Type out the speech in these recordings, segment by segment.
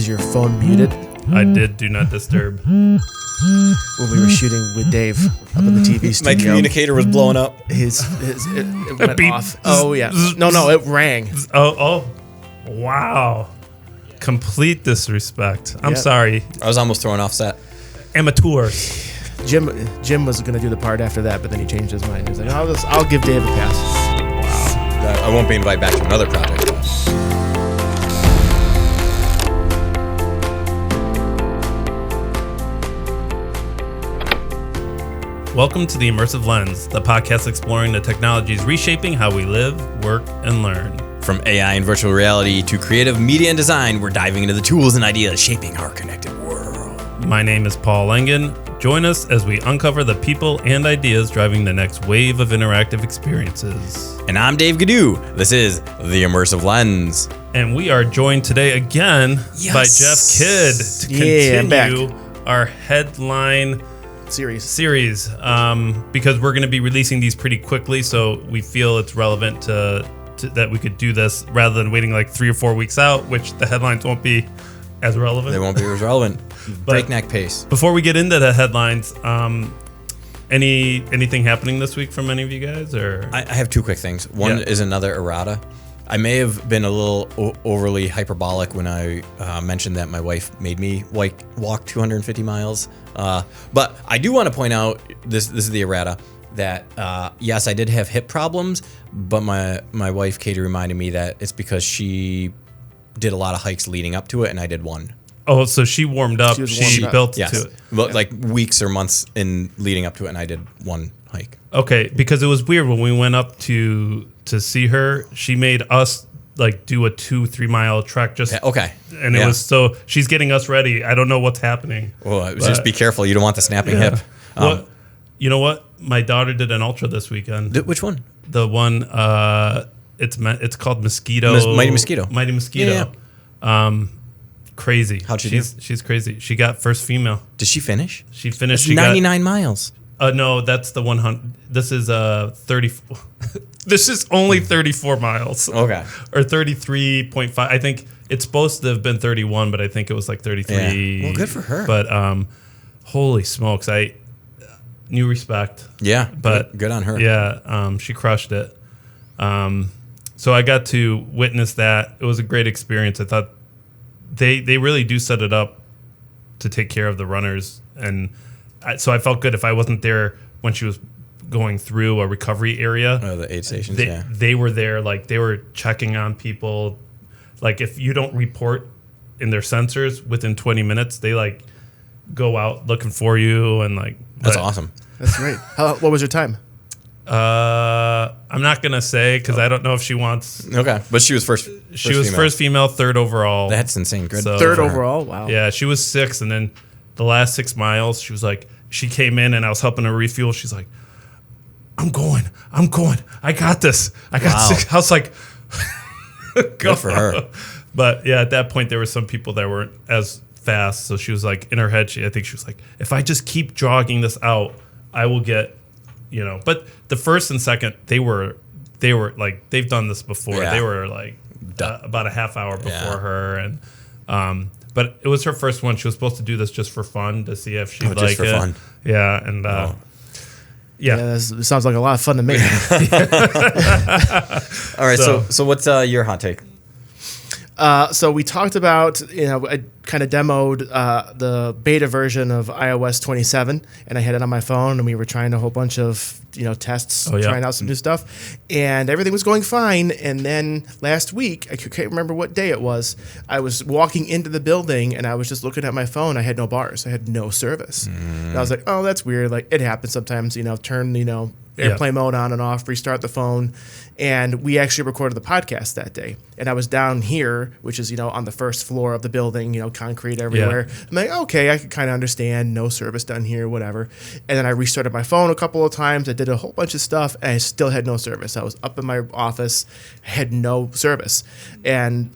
Is your phone muted? I did do not disturb. When we were shooting with Dave up in the TV studio. My communicator was blowing up. It went Beep. off. Oh, yeah. No, it rang. Oh, wow. Complete disrespect. I'm Yep. sorry. I was almost thrown off set. Amateurs. Jim was going to do the part after that, but then he changed his mind. He was like, I'll give Dave a pass. Wow. I won't be invited back to another project. Welcome to the Immersive Lens, the podcast exploring the technologies reshaping how we live, work, and learn. From AI and virtual reality to creative media and design, we're diving into the tools and ideas shaping our connected world. My name is Paul Engin. Join us as we uncover the people and ideas driving the next wave of interactive experiences. And I'm Dave Ghidiu. This is the Immersive Lens. And we are joined today again by Jeff Kidd to continue our headline series because we're going to be releasing these pretty quickly, so we feel it's relevant to that we could do this rather than waiting like 3 or 4 weeks out, which the headlines won't be as relevant. They won't be as relevant. Breakneck pace. Before we get into the headlines, anything happening this week from any of you guys? Or I have 2 quick things. One is another errata. I may have been a little overly hyperbolic when I mentioned that my wife made me walk 250 miles. But I do want to point out, this is the errata, that yes, I did have hip problems, but my wife, Katie, reminded me that it's because she did a lot of hikes leading up to it, and I did one. Oh, so she warmed up. She built to it. But like weeks or months in leading up to it, and I did one hike. Okay, because it was weird when we went up to see her. She made us like do a 2-3 mile trek just and it was, so she's getting us ready. I don't know what's happening. Well, just be careful. You don't want the snapping hip. Well, you know what? My daughter did an ultra this weekend. Which one? The one it's called Mosquito. Mighty Mosquito. Mighty Mosquito. Yeah. Crazy. How'd she do? She's crazy. She got first female. Did she finish? She finished. That's 99 miles. No, that's the 100. This is 30. This is only 34 miles. Okay. Or 33.5. I think it's supposed to have been 31, but I think it was like 33. Yeah. Well, good for her. But holy smokes, new respect. Yeah, but good on her. Yeah, she crushed it. So I got to witness that. It was a great experience. I thought they really do set it up to take care of the runners, and so I felt good if I wasn't there when she was going through a recovery area. Oh, the aid stations. They were there, like they were checking on people. Like if you don't report in their sensors within 20 minutes, they like go out looking for you and like. That's awesome. That's great. What was your time? I'm not gonna say because I don't know if she wants. Okay, but she was first. She was first female, third overall. That's insane. Good. So, third overall. Wow. Yeah, she was 6th, and then the last 6 miles, she was like, she came in and I was helping her refuel. She's like, I'm going. I got this. I got 6. I was like, good for her. But yeah, at that point, there were some people that weren't as fast. So she was like, in her head, I think she was like, if I just keep jogging this out, I will get. But the first and second, they were like, they've done this before. Yeah. They were like about a half hour before her, and but it was her first one. She was supposed to do this just for fun to see if she'd like just for it. Fun. Yeah, and this sounds like a lot of fun to me. All right, so what's your hot take? So we talked about, I kind of demoed the beta version of iOS 27, and I had it on my phone, and we were trying a whole bunch of, tests, trying out some new stuff, and everything was going fine. And then last week, I can't remember what day it was, I was walking into the building, and I was just looking at my phone. I had no bars. I had no service. And I was like, oh, that's weird. Like, it happens sometimes, turn, airplane mode on and off, restart the phone. And we actually recorded the podcast that day. And I was down here, which is, on the first floor of the building, concrete everywhere. Yeah. I'm like, okay, I can kind of understand. No service down here, whatever. And then I restarted my phone a couple of times. I did a whole bunch of stuff, and I still had no service. I was up in my office, had no service. And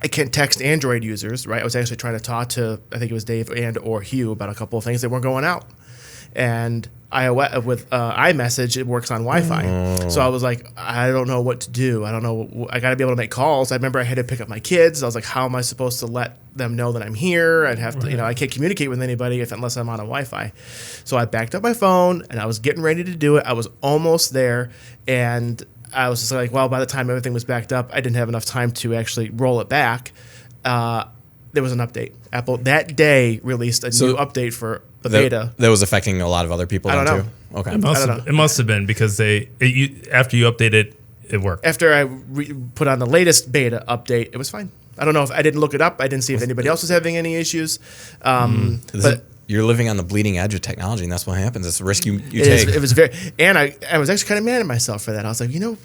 I can't text Android users, right? I was actually trying to talk to, I think it was Dave and or Hugh about a couple of things that weren't going out. and iOS with iMessage, it works on Wi-Fi. So I was like, I don't know what to do. I don't know. I got to be able to make calls. I remember I had to pick up my kids. I was like, how am I supposed to let them know that I'm here? I'd have to, I can't communicate with anybody unless I'm on a Wi-Fi. So I backed up my phone and I was getting ready to do it. I was almost there, and I was just like, well, by the time everything was backed up, I didn't have enough time to actually roll it back. There was an update. Apple that day released a new update for the beta. That was affecting a lot of other people. I don't know. Too? Okay. It must have been because after you updated, it worked. After I put on the latest beta update, it was fine. I don't know if I didn't look it up. I didn't see if anybody else was having any issues. But you're living on the bleeding edge of technology, and that's what happens. It's a risk you take. It was very, and I was actually kind of mad at myself for that. I was like, you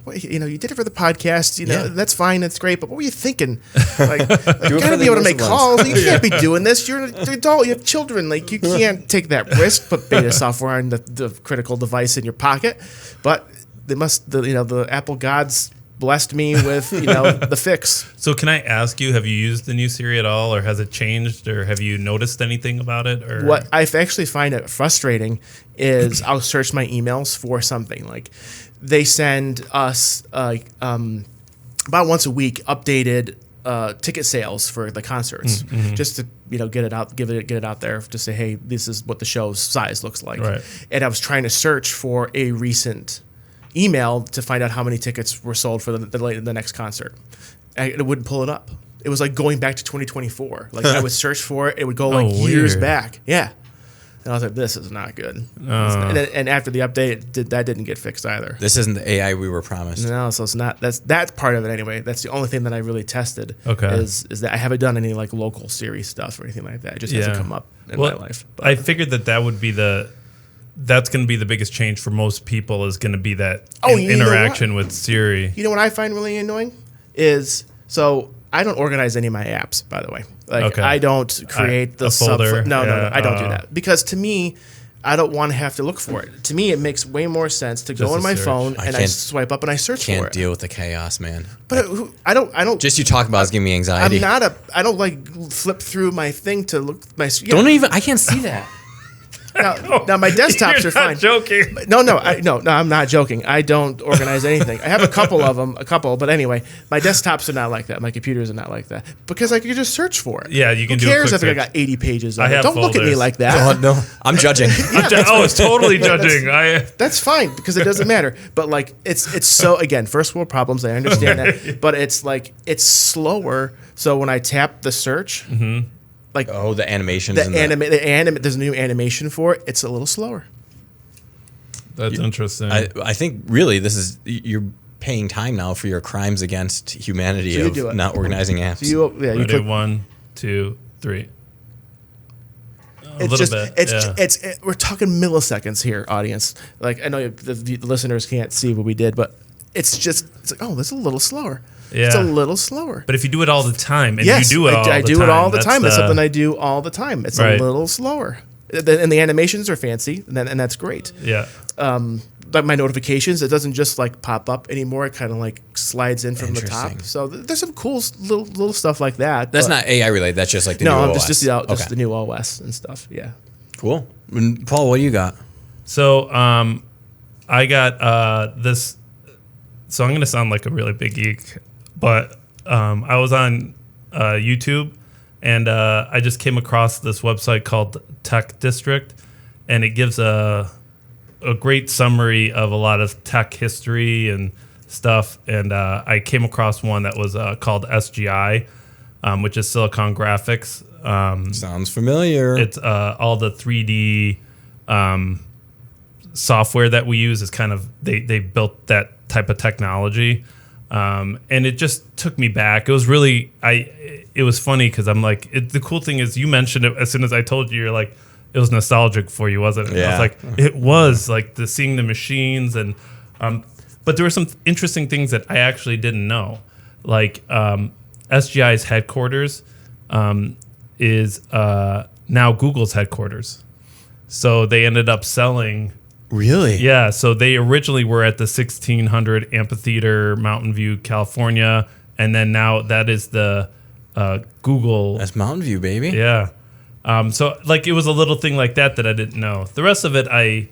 did it for the podcast. That's fine, that's great. But what were you thinking? Like, you gotta be able to make calls. You can't be doing this. You're an adult. You have children. Like, you can't take that risk. Put beta software on the critical device in your pocket. But the Apple gods blessed me with the fix. So can I ask you, have you used the new Siri at all, or has it changed, or have you noticed anything about it? Or what I actually find it frustrating is I'll search my emails for something. Like, they send us about once a week updated ticket sales for the concerts, just to get it out, get it out there to say, hey, this is what the show's size looks like. Right. And I was trying to search for a recent email to find out how many tickets were sold for the next concert. And it wouldn't pull it up. It was like going back to 2024. Like, I would search for it, it would go years back. Yeah. And I was like, this is not good. And after the update, that didn't get fixed either. This isn't the AI we were promised. No, so it's not. That's part of it anyway. That's the only thing that I really tested. Okay. Is that I haven't done any like local Siri stuff or anything like that. It just hasn't come up in my life. But I figured that would be that's going to be the biggest change for most people, is going to be that interaction with Siri. You know what I find really annoying is, so I don't organize any of my apps, by the way. Like, I don't create the folder. No, I don't do that. Because to me, I don't want to have to look for it. To me, it makes way more sense to go on my phone and I swipe up and I search for it. Can't deal with the chaos, man. But I don't. Just you talk about is giving me anxiety. I don't like flip through my thing to look my. Don't even. I can't see that. Now my desktops are fine. Joking. No, I'm not joking. I don't organize anything. I have a couple, but anyway, my desktops are not like that. My computers are not like that because I can just search for it. Yeah, you can. Who cares if I got 80 pages of it? Don't look at me like that. No, I'm judging. It's totally judging. That's fine because it doesn't matter. But like, it's so, again, first world problems. I understand that, but it's like it's slower. So when I tap the search. Like, the animations. There's a new animation for it. It's a little slower. That's interesting. I think really you're paying time now for your crimes against humanity of not organizing apps. So you click 1, 2, 3. We're talking milliseconds here, audience. Like, I know the listeners can't see what we did, but it's like, oh, this is a little slower. Yeah. It's a little slower. But if you do it all the time, and you do it all the time. I do it all the time. It's something I do all the time. It's a little slower. And the animations are fancy, and that's great. Yeah. Like my notifications, it doesn't just like pop up anymore. It kind of like slides in from the top. So there's some cool little stuff like that. That's not AI related. That's just like the new OS. just the new OS and stuff. Yeah. Cool. Paul, what do you got? So I got this. So I'm going to sound like a really big geek. But I was on YouTube, and I just came across this website called Tech District, and it gives a great summary of a lot of tech history and stuff. And I came across one that was called SGI, which is Silicon Graphics. Sounds familiar. It's all the 3D software that we use is kind of they built that type of technology. And it just took me back. It was really, it was funny because I'm like, the cool thing is you mentioned it as soon as I told you, you're like, it was nostalgic for you, wasn't it? Yeah. I was like, it was like seeing the machines and, but there were some interesting things that I actually didn't know. Like, SGI's headquarters, is, now Google's headquarters. So they ended up selling. Really? Yeah, so they originally were at the 1600 Amphitheater, Mountain View, California, and then now that is the Google. That's Mountain View, baby. Yeah, So like it was a little thing like that I didn't know. The rest of it I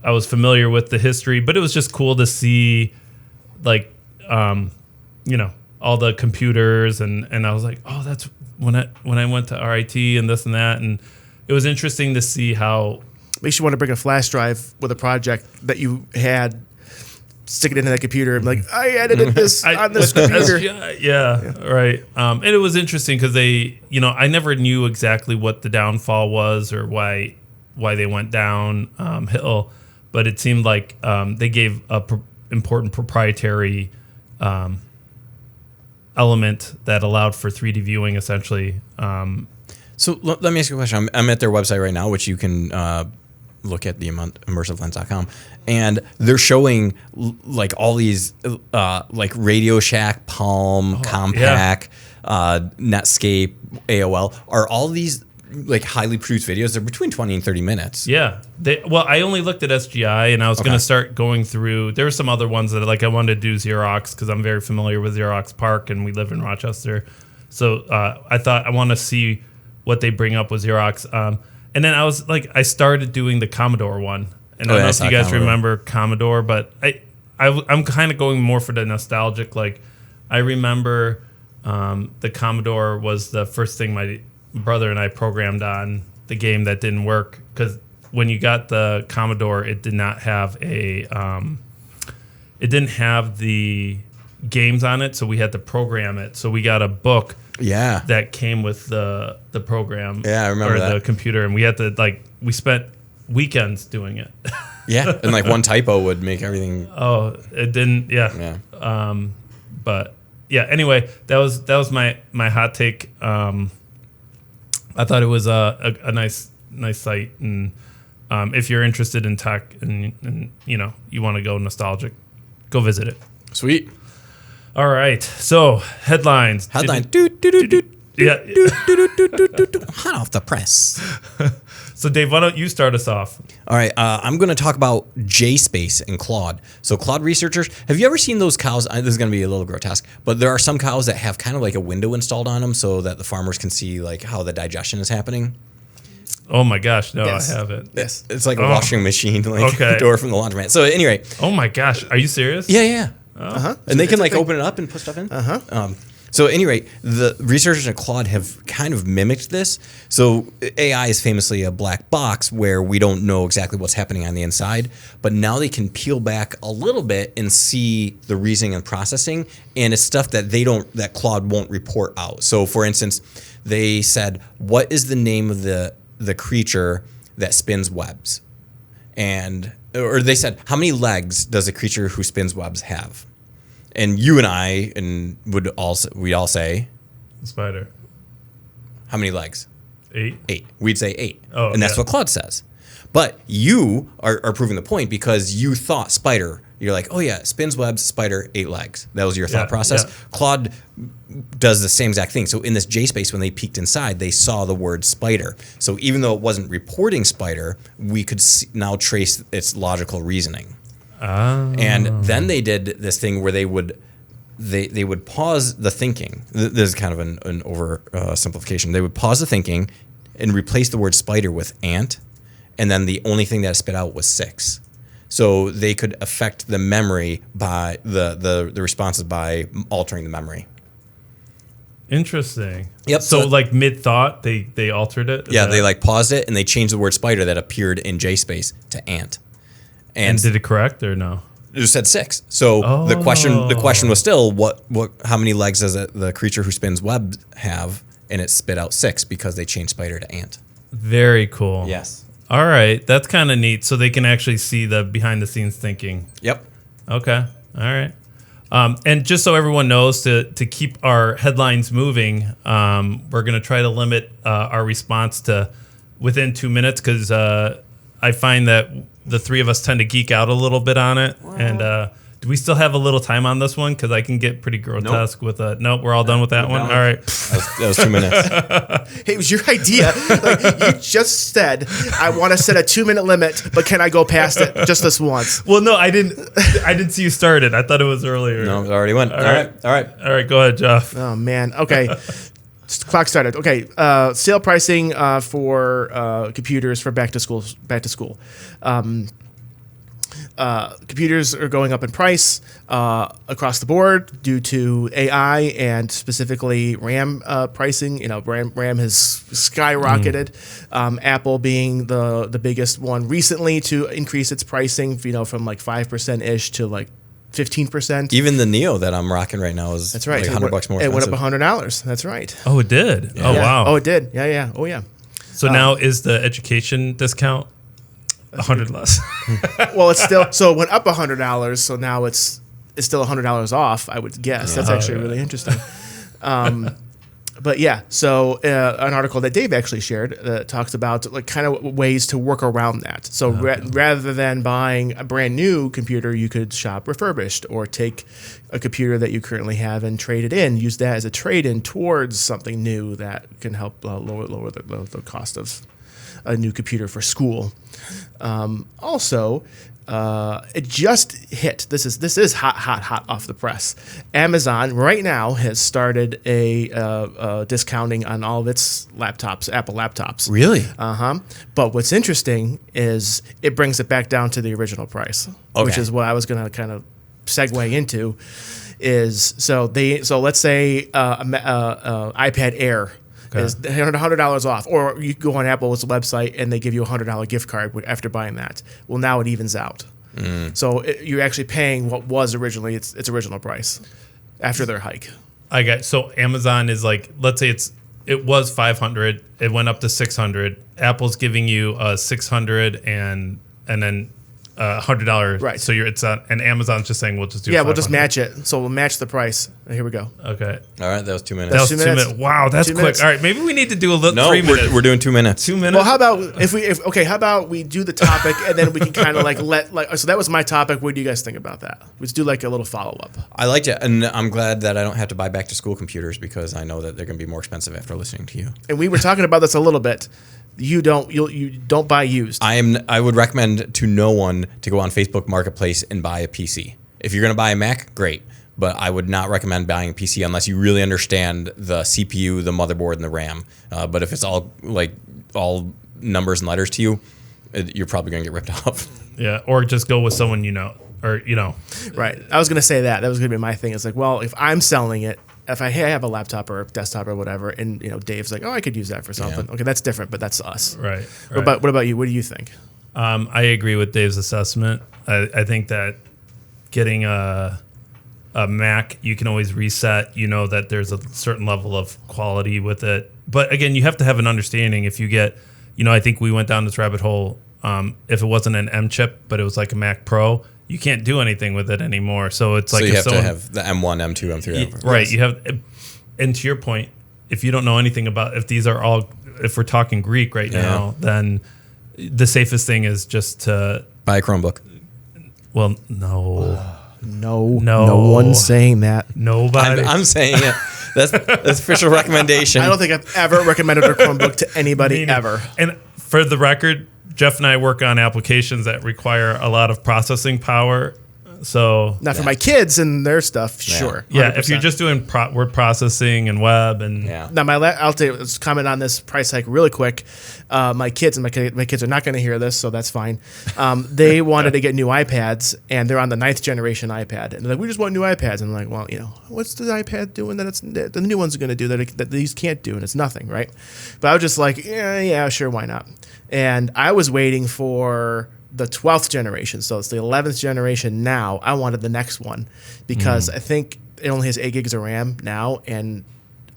was familiar with the history, but it was just cool to see like all the computers and I was like, oh, that's when I went to RIT and this and that, and it was interesting to see how makes you want to bring a flash drive with a project that you had, stick it into that computer and be like, I edited this on this computer. Right. And it was interesting because they, I never knew exactly what the downfall was or why they went down hill, but it seemed like they gave important proprietary element that allowed for 3D viewing, essentially. So let me ask you a question. I'm at their website right now, which you can look at the immersivlens.com, and they're showing like all these like Radio Shack, Palm, Compaq, Netscape, AOL. Are all these like highly produced videos? They're between 20 and 30 minutes. Yeah. I only looked at SGI, and I was going to start going through. There were some other ones that like I wanted to do Xerox because I'm very familiar with Xerox PARC, and we live in Rochester. So I thought I want to see what they bring up with Xerox. And then I started doing the Commodore one. And I don't know if you guys remember Commodore, but I'm kind of going more for the nostalgic. Like, I remember the Commodore was the first thing my brother and I programmed on the game that didn't work. Because when you got the Commodore, it did not have it didn't have the games on it, so we had to program it. So we got a book that came with the program. Yeah, I remember that. Or the computer, and we had to we spent weekends doing it. Yeah, and like one typo would make everything. Oh, it didn't. Yeah. But yeah. Anyway, that was my hot take. I thought it was a nice site, and if you're interested in tech and you want to go nostalgic, go visit it. Sweet. All right. So headlines. Hot off the press. So Dave, why don't you start us off? All right. I'm going to talk about JSpace and Claude. So Claude researchers, have you ever seen those cows? This is going to be a little grotesque, but there are some cows that have kind of like a window installed on them so that the farmers can see like how the digestion is happening. Oh my gosh, no, yes. I haven't. Yes, it's like a washing machine, like door from the laundromat. So anyway. Oh my gosh, are you serious? Yeah. And they can like open it up and put stuff in. So anyway, the researchers at Claude have kind of mimicked this. So AI is famously a black box where we don't know exactly what's happening on the inside, but now they can peel back a little bit and see the reasoning and processing, and it's stuff that that Claude won't report out. So for instance, they said, what is the name of the creature that spins webs? Or they said, how many legs does a creature who spins webs have? And you and I we'd all say, spider. How many legs? 8. 8. We'd say 8. Oh, and that's what Claude says. But you are proving the point because you thought spider. You're like, oh yeah, spins webs, spider, 8 legs. That was your thought process. Yeah. Claude does the same exact thing. So in this JSpace, when they peeked inside, they saw the word spider. So even though it wasn't reporting spider, we could now trace its logical reasoning. Oh. And then they did this thing where they would pause the thinking. This is kind of an oversimplification. They would pause the thinking and replace the word spider with ant, and then the only thing that spit out was 6. So they could affect the memory by the responses by altering the memory. Interesting. Yep. So like mid-thought, they altered it? They like paused it, and they changed the word spider that appeared in JSpace to ant. And did it correct or no? It just said 6. So the question was still how many legs does the creature who spins webs have? And it spit out 6 because they changed spider to ant. Very cool. Yes. All right, that's kind of neat. So they can actually see the behind the scenes thinking. Yep. Okay. All right. And just so everyone knows, to keep our headlines moving, we're going to try to limit our response to within 2 minutes because I find that the three of us tend to geek out a little bit on it. Wow. And do we still have a little time on this one? Because I can get pretty grotesque with a... Nope, we're all done with that one? All right. That was 2 minutes. Hey, it was your idea. Like, you just said, I want to set a 2-minute limit, but can I go past it just this once? Well, no, I didn't see you start it. I thought it was earlier. No, it already went. All right. All right, go ahead, Jeff. Oh, man. Okay. Clock started. Okay. Sale pricing for computers for back to school. Computers are going up in price across the board due to AI and specifically RAM pricing. RAM has skyrocketed. Apple being the biggest one recently to increase its pricing, from like 5% ish to like 15%. Even the Neo that I'm rocking right now is that's right. like $100 more. It went up $100. That's right. Oh, it did. Yeah. Oh, wow. Oh, it did. Yeah. Oh, yeah. So now is the education discount 100 less? Well, it's still so it went up $100. So now it's still $100 off. I would guess. That's actually really interesting. But yeah, so an article that Dave actually shared talks about like kind of ways to work around that. So rather than buying a brand new computer, you could shop refurbished or take a computer that you currently have and trade it in. Use that as a trade-in towards something new that can help lower the cost of a new computer for school. Also. It just hit. This is hot off the press. Amazon right now has started a discounting on all of its laptops, Apple laptops. Really? But what's interesting is it brings it back down to the original price, which is what I was going to kind of segue into. So let's say iPad Air. Is $100 off, or you go on Apple's website and they give you a $100 gift card after buying that. Well, now it evens out. So you're actually paying what was originally its original price after their hike. So Amazon is like, let's say it was $500, it went up to $600. Apple's giving you $600 and then $100. Right. So and Amazon's just saying we'll just do. Yeah, we'll just match it. So we'll match the price. Here we go. Okay. All right, that was 2 minutes. That was 2 minutes. Wow, that's quick. All right, maybe we need to do a little. 3 minutes. We're doing 2 minutes. 2 minutes. Well, how about how about we do the topic and then we can kind of so that was my topic. What do you guys think about that? Let's do like a little follow up. I liked it, and I'm glad that I don't have to buy back to school computers because I know that they're going to be more expensive after listening to you. And we were talking about this a little bit. You don't buy used. I would recommend to no one to go on Facebook Marketplace and buy a PC. If you're going to buy a Mac, great. But I would not recommend buying a PC unless you really understand the CPU, the motherboard, and the RAM. But if it's all numbers and letters to you, you're probably going to get ripped off. Yeah, or just go with someone you know. Right. I was going to say that. That was going to be my thing. It's like, well, if I'm selling it, if I have a laptop or a desktop or whatever, and Dave's like, oh, I could use that for something. Yeah. Okay, that's different, but that's us. Right. What about you? What do you think? I agree with Dave's assessment. I think that getting a Mac, you can always reset. You know that there's a certain level of quality with it. But again, you have to have an understanding. If you get, I think we went down this rabbit hole. If it wasn't an M chip, but it was like a Mac Pro, you can't do anything with it anymore. So it's like you have to have the M1, M2, M3. Right. Yes. You have, and to your point, if you don't know anything about if we're talking Greek right now, then the safest thing is just to buy a Chromebook. Well, no. No one's saying that. Nobody. I'm saying it. That's official recommendation. I don't think I've ever recommended a Chromebook to anybody ever. And for the record, Jeff and I work on applications that require a lot of processing power. So not for my kids and their stuff, sure. 100%. Yeah, if you're just doing word processing and web and now I'll tell you, let's comment on this price hike really quick. My kids are not going to hear this, so that's fine. They wanted to get new iPads, and they're on the 9th generation iPad, and they're like, we just want new iPads. And I'm like, well, what's the iPad doing that the new ones are going to do that these can't do, and it's nothing, right? But I was just like, yeah, sure, why not? And I was waiting for the 12th generation, so it's the 11th generation now. I wanted the next one because I think it only has 8 gigs of RAM now, and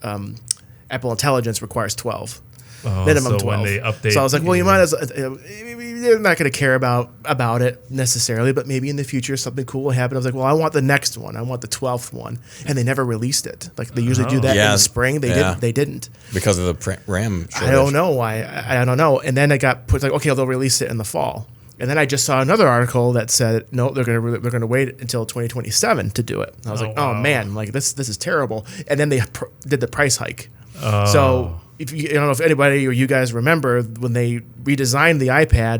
Apple Intelligence requires 12. Minimum 12. When they update, so I was like, well, you might as they're not going to care about it necessarily, but maybe in the future something cool will happen. I was like, well, I want the next one. I want the 12th one, and they never released it. Like they usually do that in the spring. They didn't because of the RAM shortage. I don't know why. I don't know. And then it got put like, okay, they'll release it in the fall. And then I just saw another article that said, no, they're gonna wait until 2027 to do it. And I was like, oh man, like this is terrible. And then they did the price hike. So if I don't know if anybody or you guys remember when they redesigned the iPad,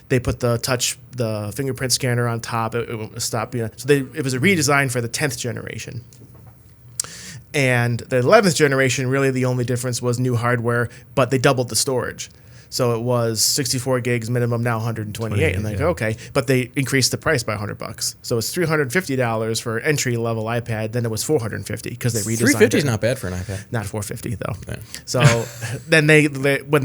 they put the fingerprint scanner on top. It stopped. So it was a redesign for the 10th generation. And the 11th generation, really the only difference was new hardware, but they doubled the storage. So it was 64 gigs minimum, now 128. And like, okay, but they increased the price by $100. So it's $350 for an entry level iPad. Then it was $450 because they redesigned it. $350 is not bad for an iPad. Not $450 though. Yeah. So then when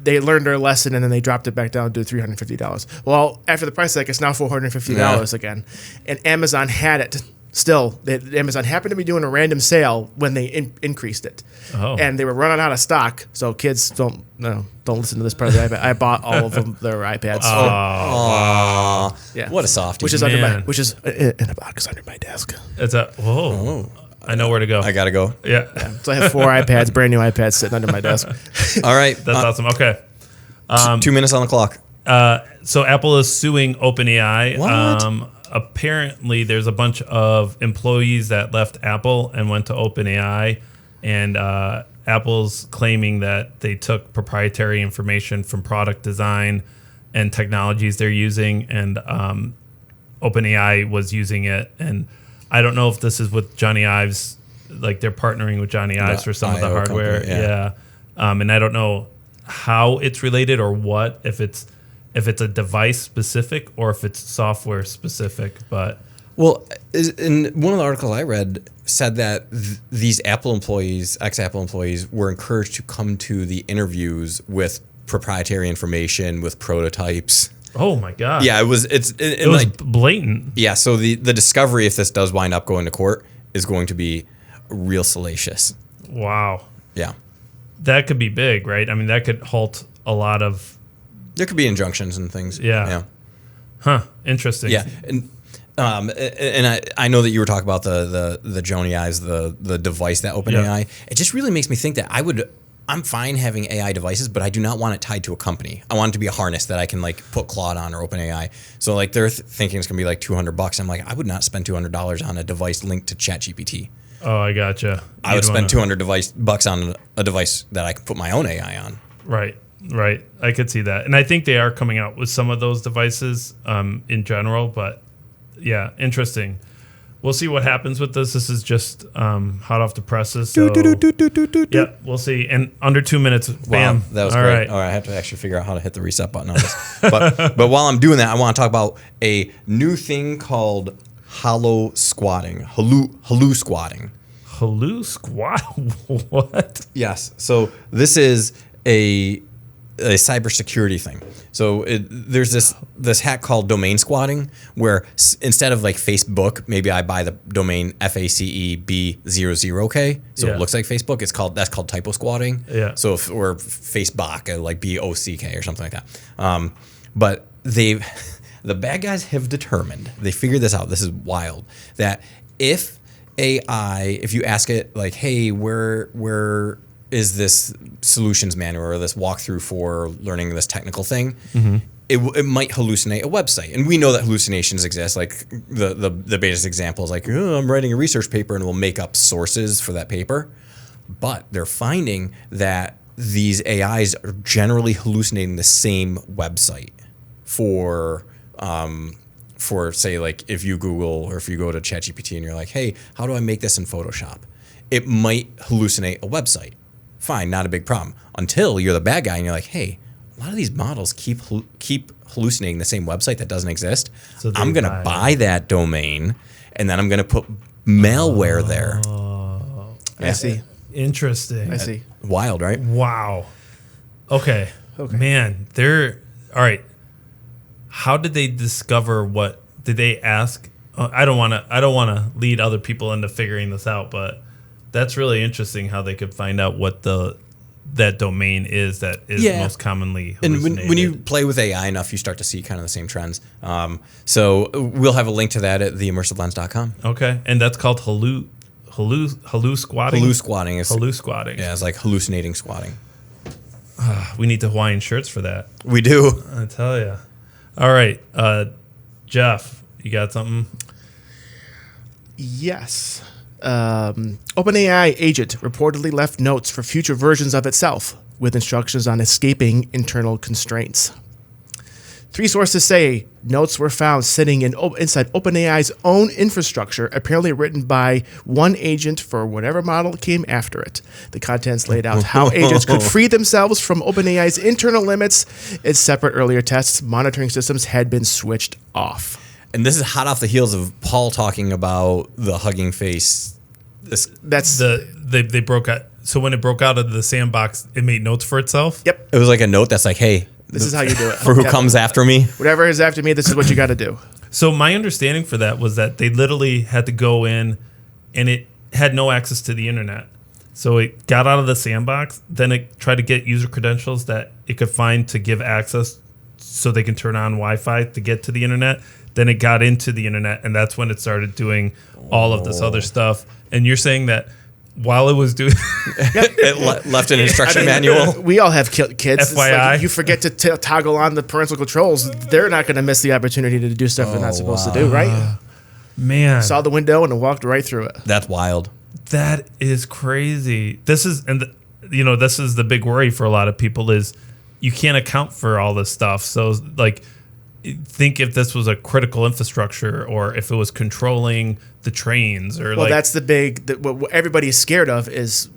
they learned their lesson and then they dropped it back down to $350. Well, after the price hike, it's now $450 again. And Amazon had it. Still, Amazon happened to be doing a random sale when they increased it, and they were running out of stock. So kids don't listen to this part of the iPad. I bought all of them their iPads. Yeah, what a softie! Which is in a box under my desk. It's I know where to go. I gotta go. Yeah. So I have 4 iPads, brand new iPads, sitting under my desk. All right, that's awesome. Okay, 2 minutes on the clock. So Apple is suing OpenAI. What? Apparently, there's a bunch of employees that left Apple and went to OpenAI, and Apple's claiming that they took proprietary information from product design and technologies they're using, and OpenAI was using it. And I don't know if this is with Johnny Ives, like they're partnering with Johnny Ives for some of the hardware. Company, and I don't know how it's related or what, if it's a device specific or if it's software specific, but in one of the articles I read said that these Apple employees, ex-Apple employees, were encouraged to come to the interviews with proprietary information, with prototypes. Oh my god! Yeah, it was like blatant. Yeah, so the discovery, if this does wind up going to court, is going to be real salacious. Wow. Yeah, that could be big, right? I mean, that could halt a lot of. There could be injunctions and things. Yeah. Huh. Interesting. Yeah. And I know that you were talking about the Johnny Ives, the device that OpenAI. Yeah. It just really makes me think that I'm fine having AI devices, but I do not want it tied to a company. I want it to be a harness that I can like put Claude on or OpenAI. So like they're thinking it's gonna be like $200. I'm like, I would not spend $200 on a device linked to ChatGPT. Oh, I gotcha. I would spend $200 on a device that I can put my own AI on. Right. I could see that. And I think they are coming out with some of those devices in general. But, yeah, interesting. We'll see what happens with this. This is just hot off the presses. So, yeah, we'll see. And under 2 minutes, bam. Wow, that was great. Right. All right, I have to actually figure out how to hit the reset button on this. But while I'm doing that, I want to talk about a new thing called hallu-squatting. Hallu-squatting. Hallu-squat? What? Yes. So this is a cybersecurity thing. So there's this hack called domain squatting, where instead of like Facebook, maybe I buy the domain FACEB00K, so it looks like Facebook. That's called typo squatting. Yeah. So or Facebook, like BOCK or something like that. But the bad guys have determined, they figured this out. This is wild, that if you ask it like, hey, where is this solutions manual or this walkthrough for learning this technical thing, it might hallucinate a website. And we know that hallucinations exist. Like the basic example is like, I'm writing a research paper, and we'll make up sources for that paper. But they're finding that these AIs are generally hallucinating the same website for say, like if you Google or if you go to ChatGPT and you're like, hey, how do I make this in Photoshop? It might hallucinate a website. Fine, not a big problem. Until you're the bad guy and you're like, hey, a lot of these models keep hallucinating the same website that doesn't exist. So I'm going to buy that domain, and then I'm going to put malware there. I see. Interesting. I see. Wild, right? Wow. Okay. Man, all right. How did they discover what? Did they ask? I don't want to lead other people into figuring this out, but that's really interesting how they could find out what that domain is that is most commonly hallucinated. And when you play with AI enough, you start to see kind of the same trends. So we'll have a link to that at theimmersivelens.com. Okay, and that's called hallu-squatting? Hallu-squatting is hallu-squatting. Yeah, it's like hallucinating squatting. We need the Hawaiian shirts for that. We do. I tell you. All right, Jeff, you got something? Yes. OpenAI agent reportedly left notes for future versions of itself with instructions on escaping internal constraints. 3 sources say notes were found sitting inside OpenAI's own infrastructure, apparently written by one agent for whatever model came after it. The contents laid out how agents could free themselves from OpenAI's internal limits. Its separate earlier tests, monitoring systems had been switched off. And this is hot off the heels of Paul talking about the Hugging Face. They broke out. So when it broke out of the sandbox, it made notes for itself? Yep. It was like a note that's like, hey, this is how you do it. For who comes after me? Whatever is after me, this is what you got to do. So my understanding for that was that they literally had to go in and it had no access to the internet. So it got out of the sandbox, then it tried to get user credentials that it could find to give access so they can turn on Wi-Fi to get to the internet. Then it got into the internet, and that's when it started doing all of this other stuff. And you're saying that while it was doing... it left an instruction manual. We all have kids. FYI. Like you forget to toggle on the parental controls, they're not going to miss the opportunity to do stuff they're not supposed to do, right? Man. Saw the window and walked right through it. That's wild. That is crazy. This is the big worry for a lot of people is you can't account for all this stuff. So, like... think if this was a critical infrastructure or if it was controlling the trains or that's what everybody is scared of is,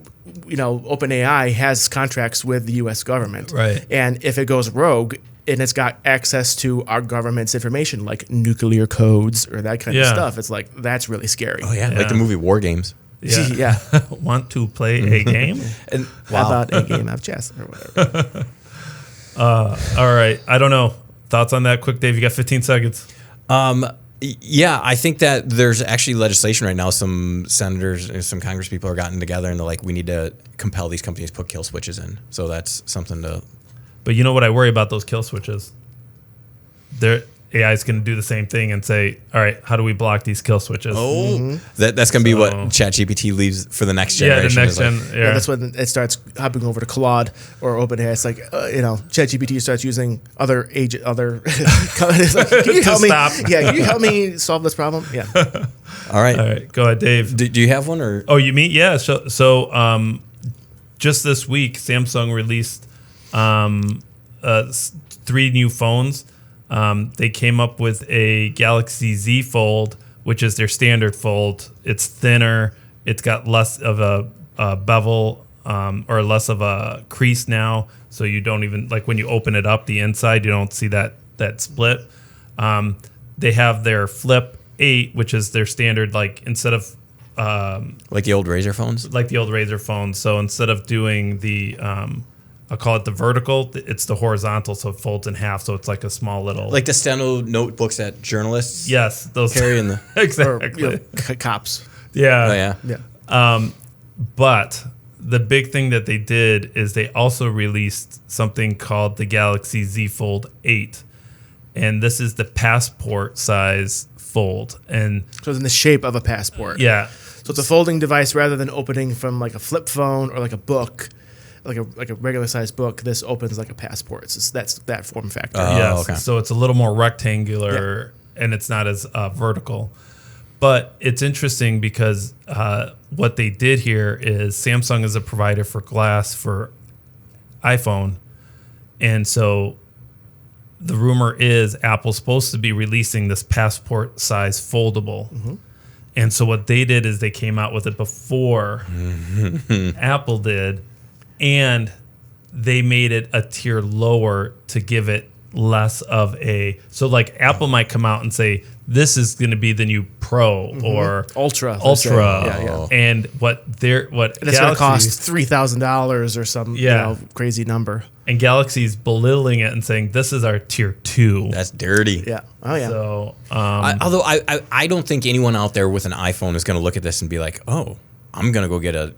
OpenAI has contracts with the U.S. government. Right. And if it goes rogue and it's got access to our government's information, like nuclear codes or that kind of stuff, it's like, that's really scary. Oh, yeah. Like the movie War Games. Yeah. Want to play a game? And How about a game of chess or whatever? All right. I don't know. Thoughts on that? Quick, Dave. You got 15 seconds. Yeah, I think that there's actually legislation right now. Some senators and some Congress people are gotten together and they're like, we need to compel these companies to put kill switches in. So that's something to... But you know what I worry about those kill switches? AI is going to do the same thing and say, all right, how do we block these kill switches? Oh, that's going to be what ChatGPT leaves for the next generation. Yeah, the next gen. Yeah, that's when it starts hopping over to Claude or OpenAI. It's like, ChatGPT starts using other companies. Like, can you help me? Stop. Yeah, can you help me solve this problem? Yeah. All right. All right. Go ahead, Dave. Do you have one or? Oh, you mean? Yeah. So just this week, Samsung released 3 new phones. They came up with a Galaxy Z Fold, which is their standard fold. It's thinner. It's got less of a bevel or less of a crease now. So you don't even, like when you open it up, the inside, you don't see that split. They have their Flip 8, which is their standard, like instead of... like the old Razr phones? Like the old Razr phones. So instead of doing the... I'll call it the vertical. It's the horizontal, so it folds in half. So it's like a small little, like the steno notebooks that journalists. Yes, those carry in the exactly or, cops. Yeah, oh, yeah. But the big thing that they did is they also released something called the Galaxy Z Fold 8, and this is the passport size fold, and so it's in the shape of a passport. Yeah, so it's a folding device rather than opening from like a flip phone or like a book. Like a regular sized book, this opens like a passport. So that's that form factor. Yes. Okay. So it's a little more rectangular and it's not as vertical. But it's interesting because what they did here is Samsung is a provider for glass for iPhone. And so the rumor is Apple's supposed to be releasing this passport size foldable. Mm-hmm. And so what they did is they came out with it before Apple did. And they made it a tier lower to give it less of a... So, like, Apple might come out and say, this is going to be the new Pro or... Ultra. Yeah. And what it's going to cost $3,000 or some crazy number. And Galaxy's belittling it and saying, this is our tier 2. That's dirty. Yeah. Oh, yeah. So, although I don't think anyone out there with an iPhone is going to look at this and be like, oh, I'm going to go get a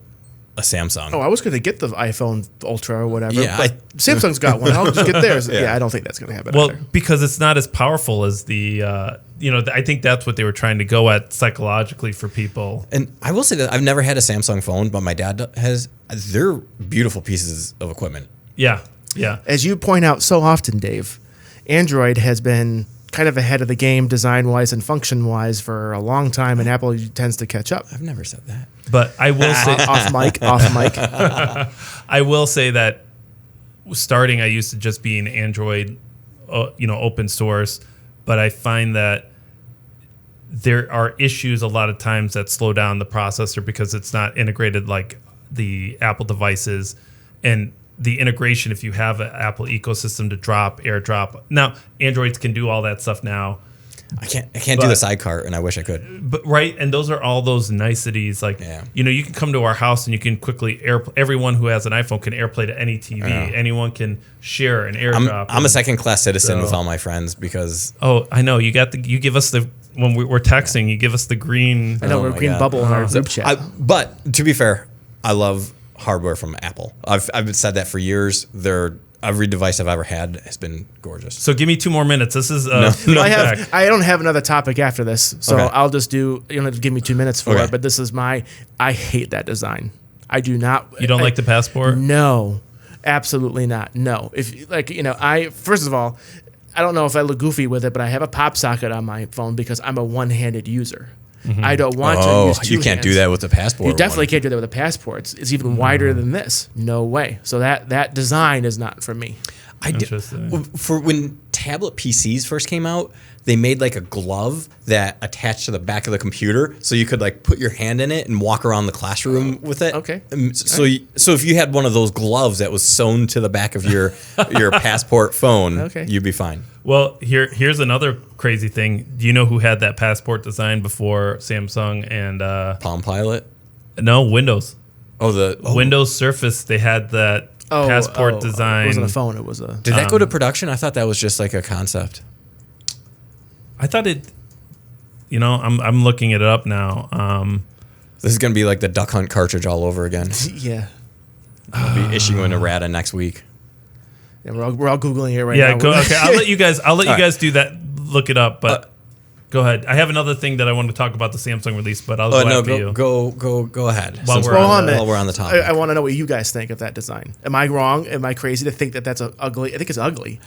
Samsung. Oh, I was going to get the iPhone Ultra or whatever. Yeah, but Samsung's got one. I'll just get theirs. Yeah, I don't think that's going to happen. Well, either. because it's not as powerful as the, I think that's what they were trying to go at psychologically for people. And I will say that I've never had a Samsung phone, but my dad has. They're beautiful pieces of equipment. Yeah, yeah. As you point out so often, Dave, Android has been kind of ahead of the game design-wise and function-wise for a long time, and Apple tends to catch up. I've never said that. But I will say... off mic. I will say that starting, I used to just be an Android open source, but I find that there are issues a lot of times that slow down the processor because it's not integrated like the Apple devices, and the integration, if you have an Apple ecosystem to AirDrop. Now, Androids can do all that stuff now. I can't do the sidecar, and I wish I could. But right, and those are all those niceties. Like, you can come to our house and you can quickly everyone who has an iPhone can AirPlay to any TV. Anyone can share an AirDrop. I'm a second-class citizen with all my friends because. Oh, I know. You give us the when we're texting. You give us the green. I know we're green bubble in our group chat. But to be fair, I love hardware from Apple. I've said that for years. Every device I've ever had has been gorgeous. So give me 2 more minutes. This is I don't have another topic after this, so I'll just do. You don't have to give me 2 minutes for it. But this is I hate that design. I do not. You don't like the passport? No, absolutely not. No. If first of all, I don't know if I look goofy with it, but I have a pop socket on my phone because I'm a one-handed user. Mm-hmm. I don't want to use two you can't hands. do that with the passport. You definitely can't do that with the passports. It's even wider than this. No way. So that design is not for me. Interesting. When tablet PCs first came out, they made like a glove that attached to the back of the computer, so you could like put your hand in it and walk around the classroom with it. Okay. So if you had one of those gloves that was sewn to the back of your passport phone, you'd be fine. Well, here's another crazy thing. Do you know who had that passport design before Samsung and Palm Pilot? No, Windows. Windows Surface. They had that passport design. It wasn't a phone. It was a. Did that go to production? I thought that was just like a concept. I thought it. I'm looking it up now. This is gonna be like the Duck Hunt cartridge all over again. Yeah. I'll be issuing errata next week. Yeah, we're all googling it right now. Yeah, okay. I'll let you guys do that. Look it up, but go ahead. I have another thing that I want to talk about the Samsung release, but I'll go after you. Go ahead. While we're on the topic, I want to know what you guys think of that design. Am I wrong? Am I crazy to think that that's ugly? I think it's ugly.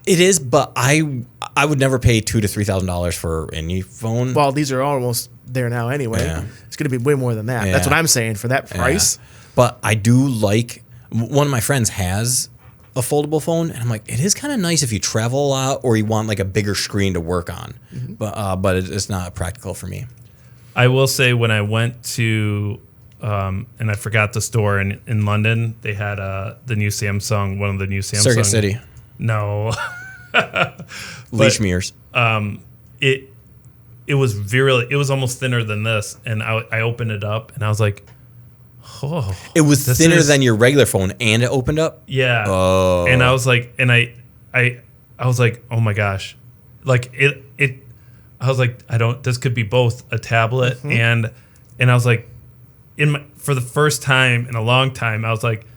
It is, but I would never pay $2,000 to $3,000 for any phone. Well, these are almost there now anyway. Yeah. It's going to be way more than that. Yeah. That's what I'm saying for that price. Yeah. But I do like. One of my friends has a foldable phone, and I'm like, it is kind of nice if you travel a lot or you want like a bigger screen to work on. Mm-hmm. But it's not practical for me. I will say when I went to and I forgot the store in London, they had the new Samsung, one of the new Samsung. Circuit City. No. Leishmere's. It was almost thinner than this, and I opened it up and I was like, oh, it was thinner than your regular phone, and it opened up. Yeah. Oh. And I was like, I was like, oh my gosh, like it. I was like, this could be both a tablet and I was like, for the first time in a long time, I was like,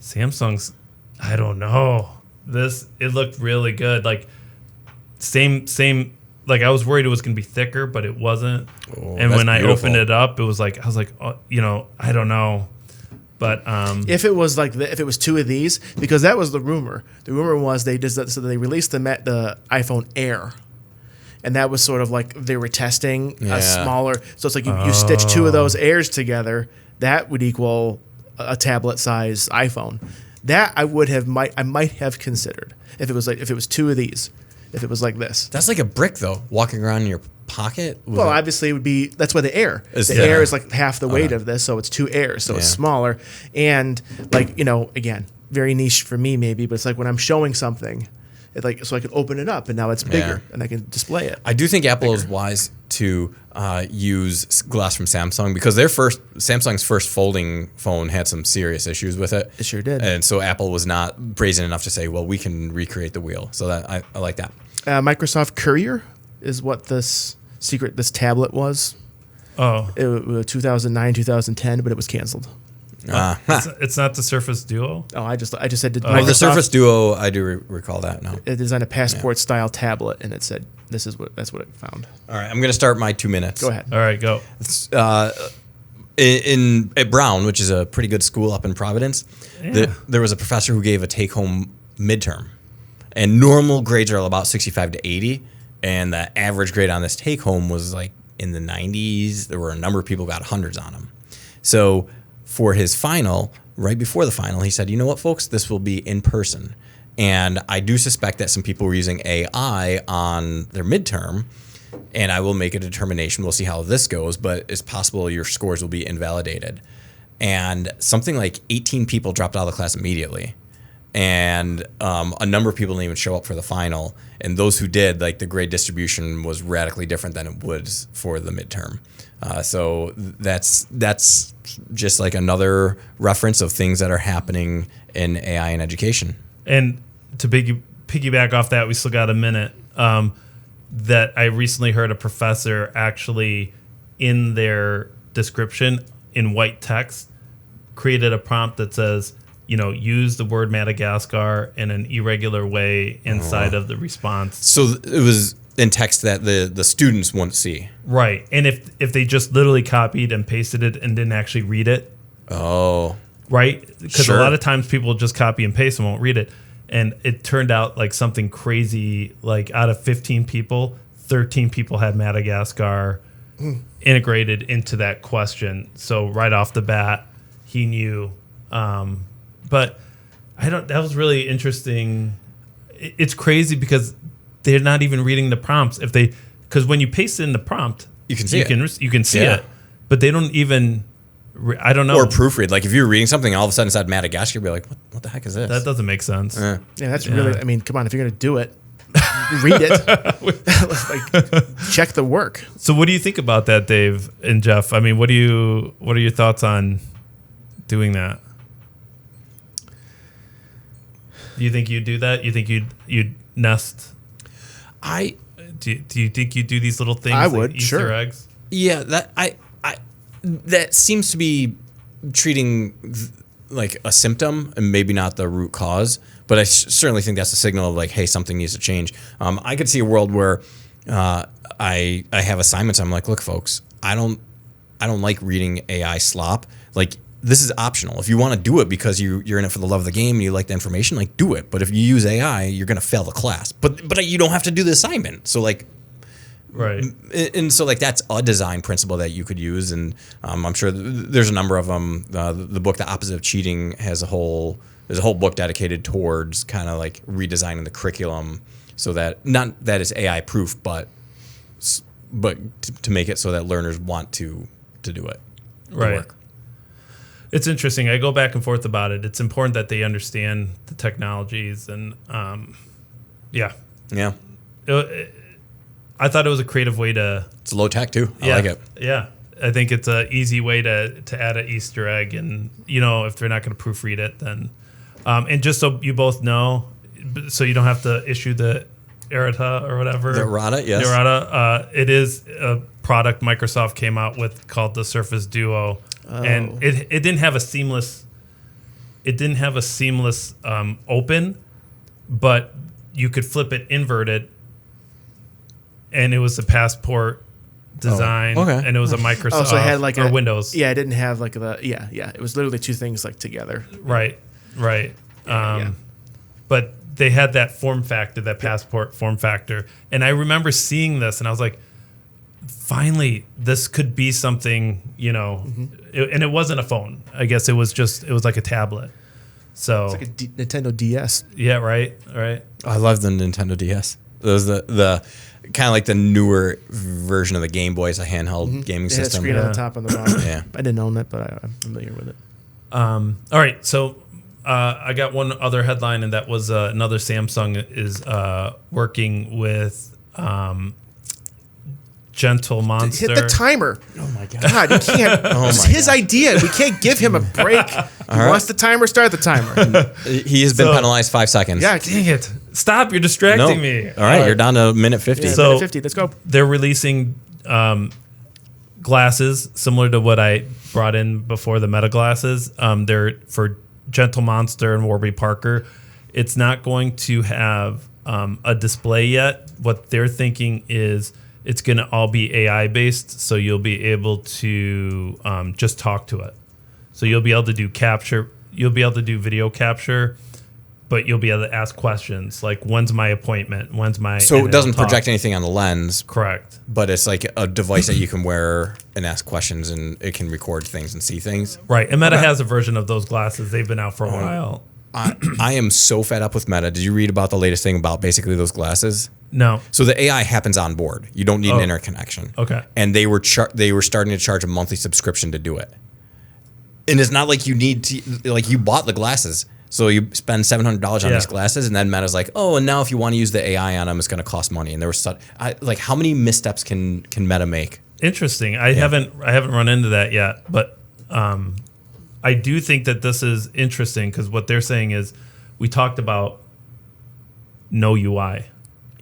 Samsung's. I don't know. It looked really good. Like same. Like I was worried it was going to be thicker, but it wasn't. Oh, and when I opened it up, it was like I was like, oh, I don't know. But if it was if it was two of these, because that was the rumor. The rumor was they released the iPhone Air, and that was sort of like they were testing a smaller. So it's like you stitch two of those Airs together, that would equal a tablet size iPhone. That I might have considered if it was two of these. If it was like this. That's like a brick, though, walking around in your pocket. Well, obviously, it would be. That's why the Air. Air is like half the weight of this, so it's two Airs, so it's smaller. And, again, very niche for me, maybe, but it's like when I'm showing something, so I can open it up, and now it's bigger, and I can display it. I do think Apple is wise to use glass from Samsung, because Samsung's first folding phone had some serious issues with it. It sure did. And so Apple was not brazen enough to say, well, we can recreate the wheel. So that I like that. Microsoft Courier is what this tablet was. Oh. It was 2009, 2010, but it was canceled. It's not the Surface Duo? Oh, I just said the Surface Duo, I do recall that now. It designed a passport style tablet, and it said that's what it found. All right, I'm going to start my 2 minutes. Go ahead. All right, go. At Brown, which is a pretty good school up in Providence, there was a professor who gave a take-home midterm. And normal grades are about 65 to 80, and the average grade on this take-home was like in the 90s. There were a number of people who got hundreds on them. So for his final, right before the final, he said, you know what, folks, this will be in person. And I do suspect that some people were using AI on their midterm, and I will make a determination. We'll see how this goes, but it's possible your scores will be invalidated. And something like 18 people dropped out of the class immediately. And a number of people didn't even show up for the final. And those who did, like the grade distribution was radically different than it was for the midterm. So that's just like another reference of things that are happening in AI in education. And to piggyback off that, we still got a minute. That I recently heard a professor actually in their description in white text created a prompt that says, use the word Madagascar in an irregular way inside of the response. So it was in text that the students wouldn't see. Right. And if they just literally copied and pasted it and didn't actually read it. Oh. Right? Because Sure. a lot of times people just copy and paste and won't read it. And it turned out like something crazy, like out of 15 people, 13 people had Madagascar integrated into that question. So right off the bat, he knew. But that was really interesting. It's crazy because they're not even reading the prompts. Because when you paste it in the prompt, You can see it. You can see Yeah. it, but they don't even, I don't know. Or proofread. Like if you're reading something and all of a sudden it's at Madagascar, you'll be like, what the heck is this? That doesn't make sense. Yeah, that's really. I mean, come on. If you're gonna do it, read it. Like, check the work. So what do you think about that, Dave and Jeff? I mean, what are your thoughts on doing that? Do you think you'd do that? You think you'd nest? Do you think you'd do these little things? I like would, Easter sure. eggs? Yeah, that seems to be treating like a symptom and maybe not the root cause. But I certainly think that's a signal of like, hey, something needs to change. I could see a world where I have assignments. I'm like, look, folks, I don't like reading AI slop. Like, this is optional. If you want to do it because you're in it for the love of the game and you like the information, like do it. But if you use AI, you're going to fail the class. But you don't have to do the assignment. So like, Right. and so like that's a design principle that you could use. And I'm sure there's a number of them. The book, The Opposite of Cheating, there's a whole book dedicated towards kind of like redesigning the curriculum so that not that it's AI proof, but to make it so that learners want to do it. Right. Work. It's interesting. I go back and forth about it. It's important that they understand the technologies and yeah. I thought it was a creative way to. It's low tech too. I like it. Yeah, I think it's an easy way to add an Easter egg, and if they're not going to proofread it, then and just so you both know, so you don't have to issue the errata or whatever. The errata, yes. The errata. It is a product Microsoft came out with called the Surface Duo, and it didn't have a seamless. It didn't have a seamless open, but you could flip it inverted. And it was a Passport design, and it was a Microsoft so it had like or Windows. Yeah, it didn't have like yeah. It was literally two things like together. Right. Yeah. But they had that form factor, that Passport form factor. And I remember seeing this, and I was like, finally, this could be something, and it wasn't a phone. I guess it was like a tablet. So It's like a Nintendo DS. Yeah, right. I love the Nintendo DS. It was the kind of like the newer version of the Game Boy, is a handheld gaming It had a system. screen on the top and the bottom. Yeah. I didn't own it, but I'm familiar with it. All right, so I got one other headline, and that was another Samsung is working with Gentle Monster. Hit the timer. Oh my god! God, you can't. It's his idea. We can't give him a break. He wants the timer. Start the timer. He has been penalized 5 seconds. Yeah. Dang it! Stop! You're distracting me. All right, you're down to minute 50. Yeah, So- minute 50. Let's go. They're releasing glasses similar to what I brought in before, the Meta glasses. They're for Gentle Monster and Warby Parker. It's not going to have a display yet. What they're thinking is it's going to all be AI based, so you'll be able to just talk to it. So you'll be able to do capture. You'll be able to do video capture, but you'll be able to ask questions like, "When's my appointment? When's my?" So and it doesn't it'll talk. project anything on the lens, Correct. but it's like a device that you can wear and ask questions, and it can record things and see things. Right, and Meta has a version of those glasses. They've been out for a while. I am so fed up with Meta. Did you read about the latest thing about basically those glasses? No. So the AI happens on board. You don't need an interconnection. Okay. And they were starting to charge a monthly subscription to do it. And it's not like you need to, like, you bought the glasses. So you spend $700 on these glasses, and then Meta's like, oh, and now if you want to use the AI on them, it's going to cost money. And there was like, how many missteps can Meta make? Interesting. I haven't run into that yet, but I do think that this is interesting because what they're saying is we talked about no UI.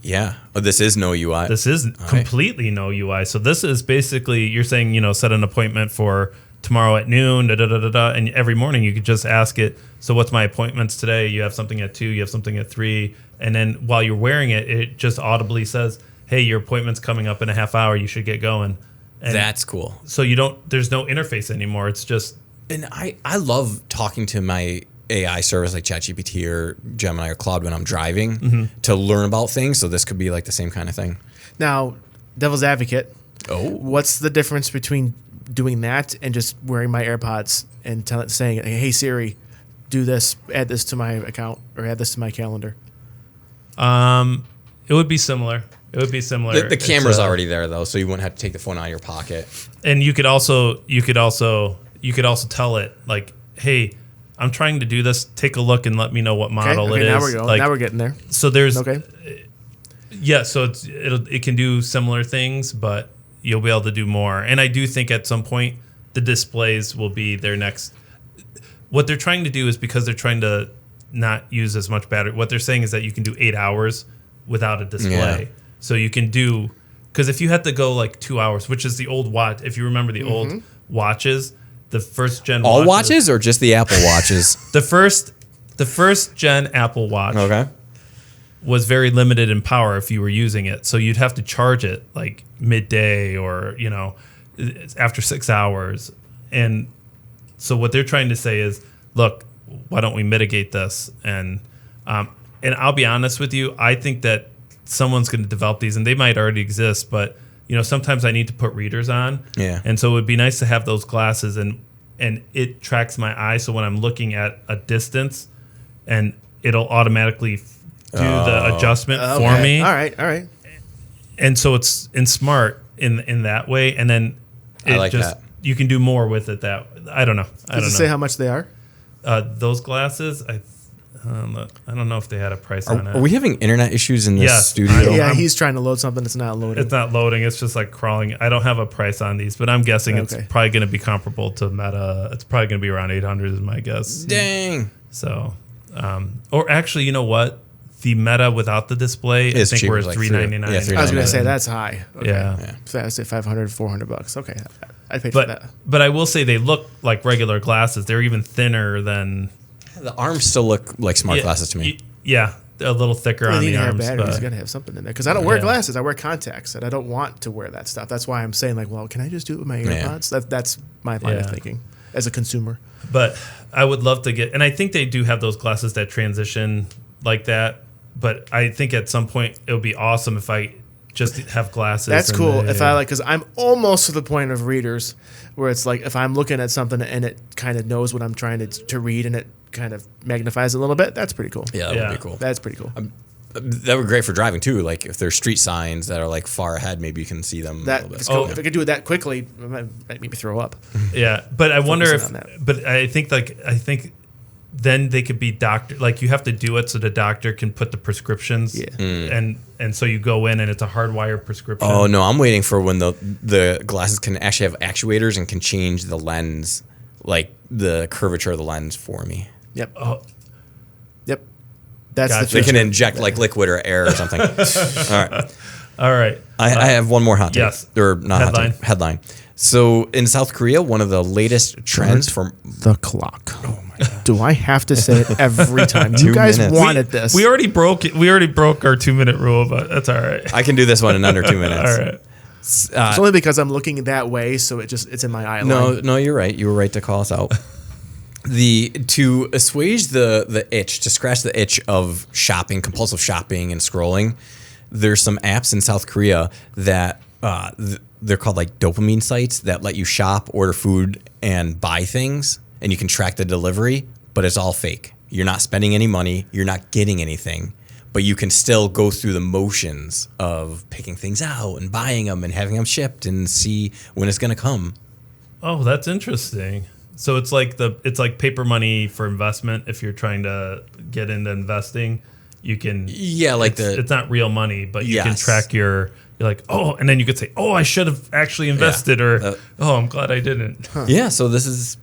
Yeah. Oh, this is no UI. This is completely no UI. So this is basically, you're saying, set an appointment for tomorrow at noon, and every morning you could just ask it, so what's my appointments today? You have something at 2, you have something at 3, and then while you're wearing it, it just audibly says, hey, your appointment's coming up in a half hour, you should get going. And that's cool. So there's no interface anymore. It's just... And I love talking to my AI service like ChatGPT or Gemini or Claude when I'm driving to learn about things. So this could be like the same kind of thing. Now, devil's advocate. Oh. What's the difference between doing that and just wearing my AirPods and saying, hey, Siri, do this, add this to my account or add this to my calendar? It would be similar. The camera's already there though, so you wouldn't have to take the phone out of your pocket. And you could also tell it like, hey, I'm trying to do this. Take a look and let me know what model it is. Now we're going. Now we're getting there. So there's okay. Yeah, so it can do similar things, but you'll be able to do more. And I do think at some point the displays will be their next. What they're trying to do is because they're trying to not use as much battery. What they're saying is that you can do 8 hours without a display. Yeah. So you can do, because if you had to go like 2 hours, which is the old watch, if you remember the old watches, the first gen all watches or just the Apple watches? The first gen Apple Watch. Okay. Was very limited in power if you were using it. So you'd have to charge it like midday or, after 6 hours. And so what they're trying to say is, look, why don't we mitigate this? And I'll be honest with you, I think that someone's going to develop these, and they might already exist, but sometimes I need to put readers on. Yeah. And so it would be nice to have those glasses and it tracks my eye. So when I'm looking at a distance, and it'll automatically do the adjustment for me. All right. And so it's smart in that way, and then I like that. You can do more with it. That I don't know. Does it say how much they are? Those glasses, I don't know if they had a price on it. Are we having internet issues in this studio? Yeah, he's trying to load something that's not loading. It's not loading. It's just like crawling. I don't have a price on these, but I'm guessing it's probably going to be comparable to Meta. It's probably going to be around 800 is my guess. Dang. So, or actually, you know what? The Meta without the display, I think we're at $399. Yeah, I was going to say that's high. Okay. Yeah. So I say $500, $400. Okay, I paid for that. But I will say they look like regular glasses. They're even thinner than. The arms still look like smart glasses to me. Yeah, a little thicker on the arms. Batteries. You got to have something in there because I don't wear glasses. I wear contacts, and I don't want to wear that stuff. That's why I'm saying, like, well, can I just do it with my AirPods? That's my line of thinking as a consumer. But I would love to get, and I think they do have those glasses that transition like that. But I think at some point it would be awesome if I just have glasses. That's cool. Because I'm almost to the point of readers where it's like if I'm looking at something and it kind of knows what I'm trying to read and it kind of magnifies it a little bit. That's pretty cool. Yeah, that would be cool. That's pretty cool. That would be great for driving too. Like if there's street signs that are like far ahead, maybe you can see them a little bit. If I could do it that quickly, it might make me throw up. Yeah, but I wonder if. But I think then they could be doctor. Like you have to do it so the doctor can put the prescriptions. Yeah. And so you go in and it's a hardwired prescription. Oh no, I'm waiting for when the glasses can actually have actuators and can change the lens, like the curvature of the lens for me. Yep. Oh. Yep. That's the future. They can inject like liquid or air or something. All right. I have one more hot take. Yes. Or not headline. So in South Korea, one of the latest trends from the clock. Oh my God. Do I have to say it every time? You guys wanted this. We already broke it. We already broke our 2-minute rule, but that's all right. I can do this one in under 2 minutes. All right. It's only because I'm looking that way, so it's in my eye line. No, you're right. You were right to call us out. To assuage the itch, to scratch the itch of shopping, compulsive shopping and scrolling, there's some apps in South Korea that they're called like dopamine sites that let you shop, order food, and buy things, and you can track the delivery, but it's all fake. You're not spending any money. You're not getting anything. But you can still go through the motions of picking things out and buying them and having them shipped and see when it's going to come. Oh, that's interesting. So it's like paper money for investment. If you're trying to get into investing, you can. Yeah, like it's not real money, but you can track you're like, oh, and then you could say, oh, I should have actually invested, or oh, I'm glad I didn't. Huh. Yeah, so it's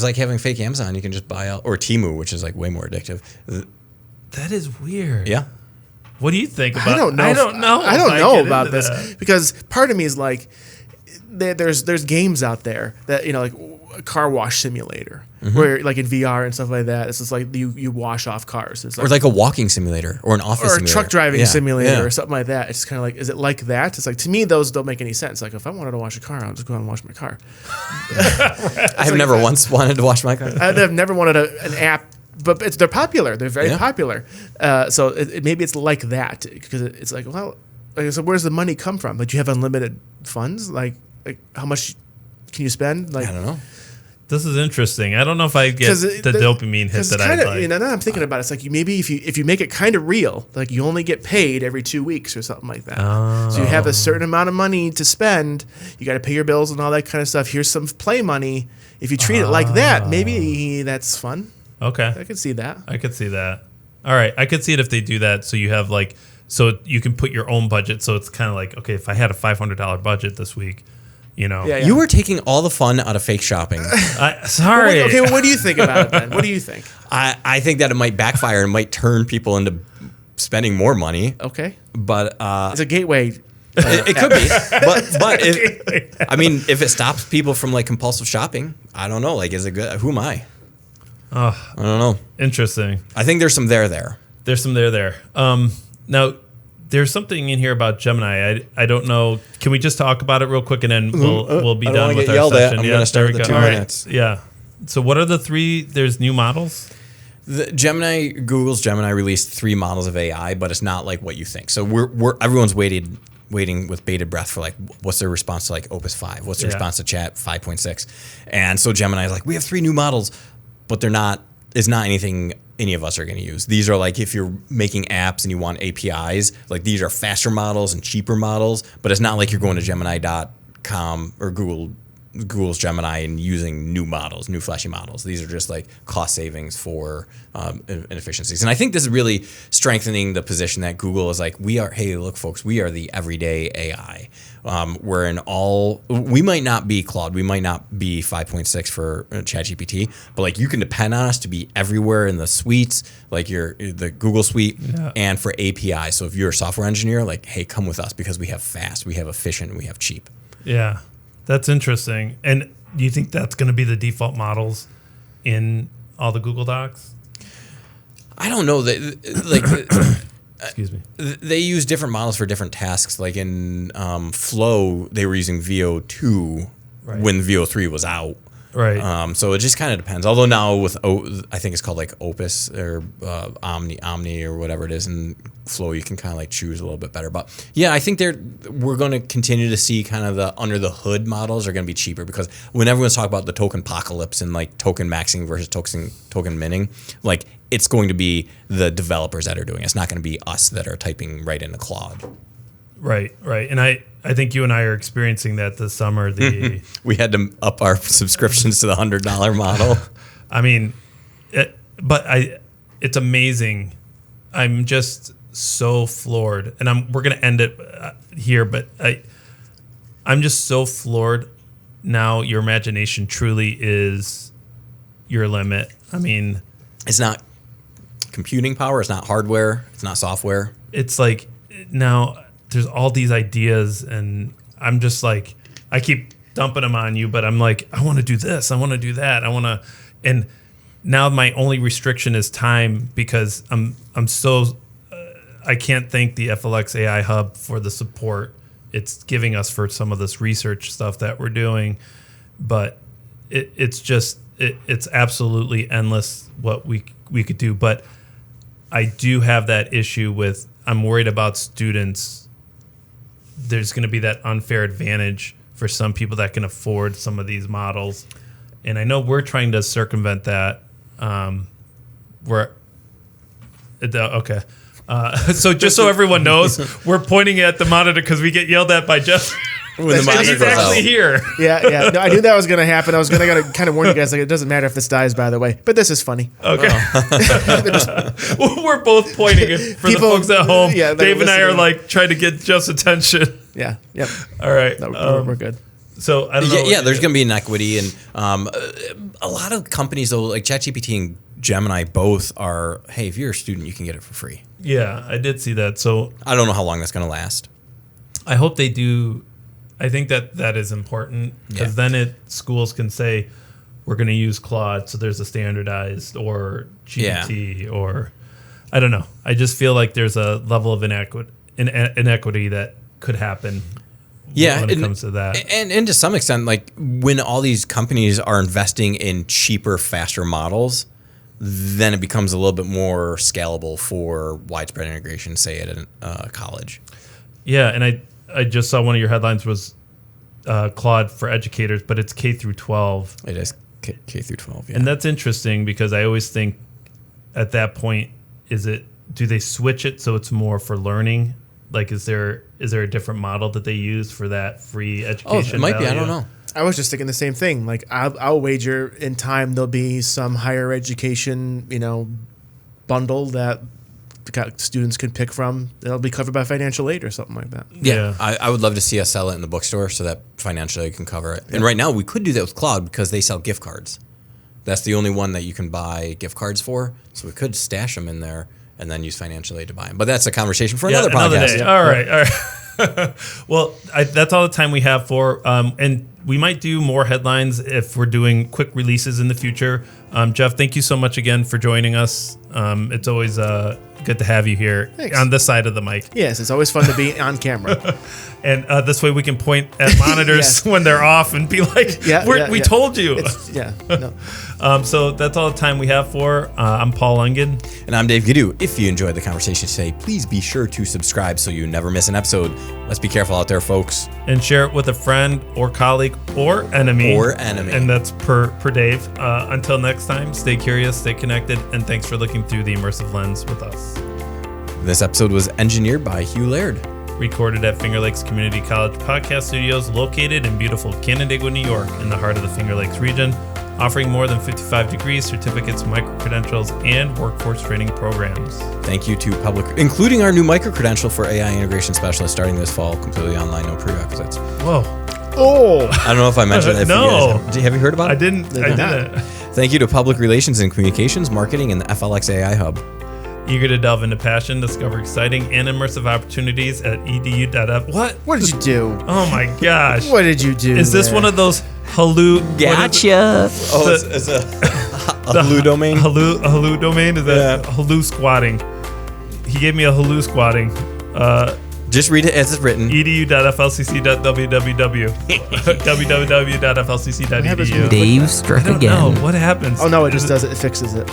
like having fake Amazon. You can just buy out, or Temu, which is like way more addictive. That is weird. Yeah. What do you think about? I don't know about this because part of me is like, there's games out there that like a car wash simulator where like in VR and stuff like that, it's just like you wash off cars. It's like, or like a walking simulator or an office or simulator. A truck driving simulator or something like that. It's kind of like, is it like that? It's like, to me, those don't make any sense. Like if I wanted to wash a car, I'll just go and wash my car. I have never once wanted to wash my car. I've never wanted an app. But they're popular. They're very popular. So maybe it's like that because it's like, well, so where's the money come from? Like, you have unlimited funds? Like how much can you spend? Like, I don't know. This is interesting. I don't know if I get the dopamine hit that I like. Now I'm thinking about it. It's like maybe if you make it kind of real, like you only get paid every 2 weeks or something like that. Oh. So you have a certain amount of money to spend. You got to pay your bills and all that kind of stuff. Here's some play money. If you treat it like that, maybe that's fun. Okay. I could see that. All right. I could see it if they do that. So you have so you can put your own budget. So it's kind of like, okay, if I had a $500 budget this week, You were taking all the fun out of fake shopping. Sorry. Okay, well, what do you think about it then? What do you think? I think that it might backfire and might turn people into spending more money. Okay. But it's a gateway. It could be, but if it stops people from like compulsive shopping, I don't know. Like, is it good? Who am I? I don't know. Interesting. I think there's some there. There's some there. Now, there's something in here about Gemini. I don't know. Can we just talk about it real quick and then we'll be done with our session? I'm going to start with the 2 minutes. Yeah. So what are the 3? There's new models? Google's Gemini released 3 models of AI, but it's not like what you think. So everyone's waiting with bated breath for like, what's their response to like Opus 5? What's their response to Chat 5.6? And so Gemini is like, we have 3 new models, but it's not anything any of us are going to use. These are like, if you're making apps and you want APIs, like these are faster models and cheaper models, but it's not like you're going to Gemini.com or Google's Gemini and using new flashy models. These are just like cost savings for inefficiencies. And I think this is really strengthening the position that Google is like, hey, look, folks, we are the everyday AI. We might not be Claude, we might not be 5.6 for ChatGPT, but like you can depend on us to be everywhere in the suites, like the Google suite, and for API. So if you're a software engineer, like, hey, come with us because we have fast, we have efficient, and we have cheap. Yeah. That's interesting. And do you think that's going to be the default models in all the Google Docs? I don't know. Excuse me. They use different models for different tasks. Like in Flow, they were using VO2 when VO3 was out. Right. So it just kind of depends. Although now with I think it's called like Opus or Omni or whatever it is, and Flow, you can kind of like choose a little bit better. But yeah, I think we're going to continue to see kind of the under the hood models are going to be cheaper, because when everyone's talking about the token apocalypse and like token maxing versus token minting, like it's going to be the developers that are doing it. It's not going to be us that are typing right into Claude. Right. And I think you and I are experiencing that this summer. We had to up our subscriptions to the $100 model. I mean, it's amazing. I'm just so floored, and we're gonna end it here. But I'm just so floored now. Your imagination truly is your limit. I mean, it's not computing power. It's not hardware. It's not software. It's like now there's all these ideas, and I'm just like, I keep dumping them on you, but I'm like, I want to do this. I want to do that. And now my only restriction is time, because I'm so, I can't thank the FLX AI Hub for the support it's giving us for some of this research stuff that we're doing. But it's absolutely endless what we could do. But I do have that issue with, I'm worried about students. There's going to be that unfair advantage for some people that can afford some of these models. And I know we're trying to circumvent that. Okay. So just so everyone knows, we're pointing at the monitor because we get yelled at by Jeff. When the monitor He's goes actually out. here. Yeah. No, I knew that was going to happen. I was going to kind of warn you guys, like, it doesn't matter if this dies, by the way. But this is funny. Okay. We're both pointing it for People- the folks at home. yeah, they're Dave and I are listening. like trying to get Jeff's attention. Yeah. Yep. All right. No, we're good. So I don't know. Yeah, there's going to be inequity, and a lot of companies though, like ChatGPT and Gemini, both are. Hey, if you're a student, you can get it for free. Yeah, I did see that. So I don't know how long that's going to last. I hope they do. I think that is important because then schools can say we're going to use Claude, so there's a standardized or GPT or I don't know. I just feel like there's a level of inequity that could happen. When it comes to that, and to some extent, like when all these companies are investing in cheaper, faster models, then it becomes a little bit more scalable for widespread integration, say at a college. Yeah, and I just saw one of your headlines was Claude for educators, but it's K through 12. It is K through 12, yeah. And that's interesting because I always think at that point, do they switch it so it's more for learning? Like, is there a different model that they use for that free education? It might be. I value? don't know. I was just thinking the same thing. Like, I'll wager in time there'll be some higher education, bundle that students can pick from. That'll be covered by financial aid or something like that. Yeah. I would love to see us sell it in the bookstore so that financial aid can cover it. And right now we could do that with Claude because they sell gift cards. That's the only one that you can buy gift cards for. So we could stash them in there and then use financial aid to buy them. But that's a conversation for another podcast. Day. All right. Well, that's all the time we have for, and we might do more headlines if we're doing quick releases in the future. Jeff, thank you so much again for joining us. It's always good to have you here on this side of the mic. Yes, it's always fun to be on camera. And this way we can point at monitors when they're off and be like, we told you. So that's all the time we have for. I'm Paul Engin. And I'm Dave Ghidiu. If you enjoyed the conversation today, please be sure to subscribe so you never miss an episode. Let's be careful out there, folks. And share it with a friend or colleague or enemy. And that's per Dave. Until next time, stay curious, stay connected, and thanks for looking through the Immersive Lens with us. This episode was engineered by Hugh Laird. Recorded at Finger Lakes Community College Podcast Studios, located in beautiful Canandaigua, New York, in the heart of the Finger Lakes region, offering more than 55 degrees, certificates, micro-credentials, and workforce training programs. Thank you to Public, including our new micro-credential for AI integration specialist starting this fall, completely online, no prerequisites. Whoa. Oh! I don't know if I mentioned that. No. Have you heard about it? I didn't. Thank you to Public Relations and Communications, Marketing, and the FLX AI Hub. Eager to delve into passion, discover exciting and immersive opportunities at edu.f. What did you do? Oh my gosh. What did you do? Is this one of those Gotcha. It's a hallu domain? Hallu domain? Is that hallu-squatting? He gave me a hallu-squatting. Just read it as it's written. edu.flcc.www. www.flcc.edu. Dave struck again. No, what happens? Oh, no, it just does it. It fixes it.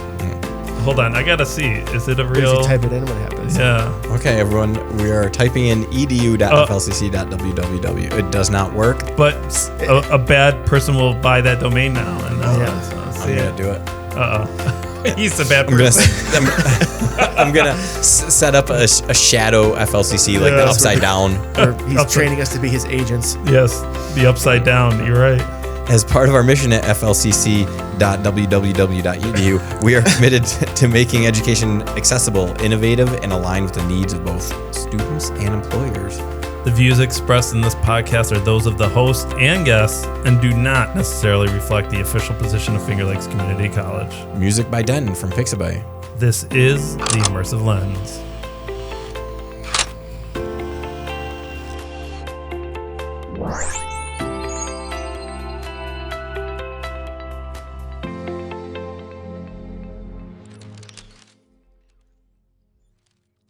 Hold on, I gotta see. Is it a If real? you type it in, what happens? Yeah. Okay, everyone, we are typing in edu.flcc.www. It does not work. But a bad person will buy that domain now. And I'm going to do it. He's a bad person. I'm gonna set up a shadow FLCC, like the upside down. Or he's training us to be his agents. Yes, the upside down. You're right. As part of our mission at flcc.www.edu, we are committed to making education accessible, innovative, and aligned with the needs of both students and employers. The views expressed in this podcast are those of the host and guests and do not necessarily reflect the official position of Finger Lakes Community College. Music by Denton from Pixabay. This is the Immersive Lens.